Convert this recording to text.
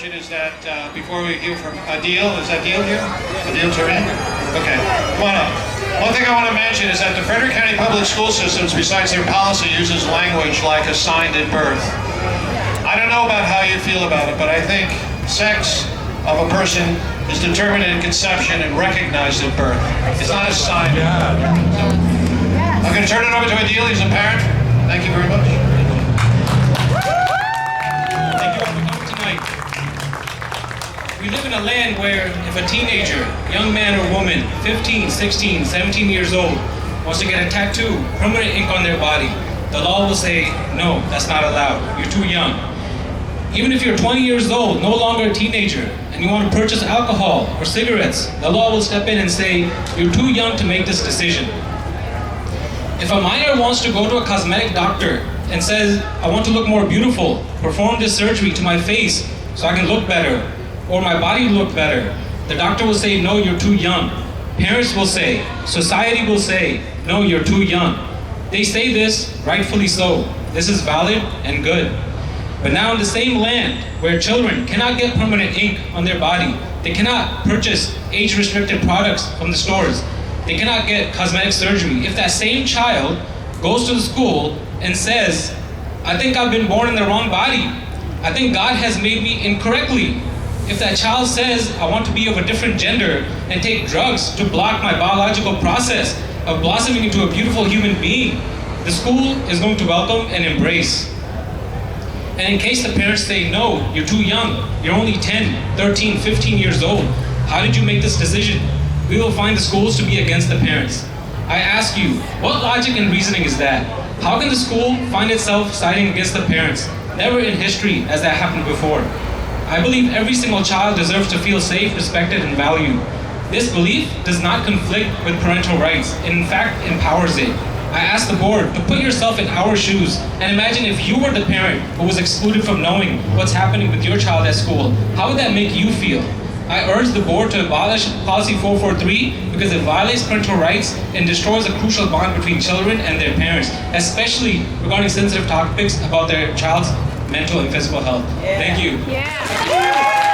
mention is that before we hear from Adeel, is Adeel here? Adeel Turan? Okay, come on up. One thing I want to mention is that the Frederick County Public School Systems, besides their policy, uses language like assigned at birth. I don't know about how you feel about it, but I think sex of a person is determined at conception and recognized at birth. It's not assigned. So, I'm going to turn it over to Adeel. He's a parent. Thank you very much. We live in a land where if a teenager, young man or woman, 15, 16, 17 years old, wants to get a tattoo, permanent ink on their body, the law will say, no, that's not allowed. You're too young. Even if you're 20 years old, no longer a teenager, and you want to purchase alcohol or cigarettes, the law will step in and say, you're too young to make this decision. If a minor wants to go to a cosmetic doctor and says, I want to look more beautiful, perform this surgery to my face so I can look better, or my body look better, the doctor will say, no, you're too young. Parents will say, society will say, no, you're too young. They say this, rightfully so. This is valid and good. But now in the same land where children cannot get permanent ink on their body, they cannot purchase age-restricted products from the stores, they cannot get cosmetic surgery. If that same child goes to the school and says, I think I've been born in the wrong body, I think God has made me incorrectly. If that child says, I want to be of a different gender and take drugs to block my biological process of blossoming into a beautiful human being, the school is going to welcome and embrace. And in case the parents say, no, you're too young, you're only 10, 13, 15 years old, how did you make this decision? We will find the schools to be against the parents. I ask you, what logic and reasoning is that? How can the school find itself siding against the parents? Never in history has that happened before. I believe every single child deserves to feel safe, respected, and valued. This belief does not conflict with parental rights. It in fact empowers it. I ask the board to put yourself in our shoes and imagine if you were the parent who was excluded from knowing what's happening with your child at school. How would that make you feel? I urge the board to abolish Policy 443 because it violates parental rights and destroys a crucial bond between children and their parents, especially regarding sensitive topics about their child's mental and physical health. Thank you. Yeah.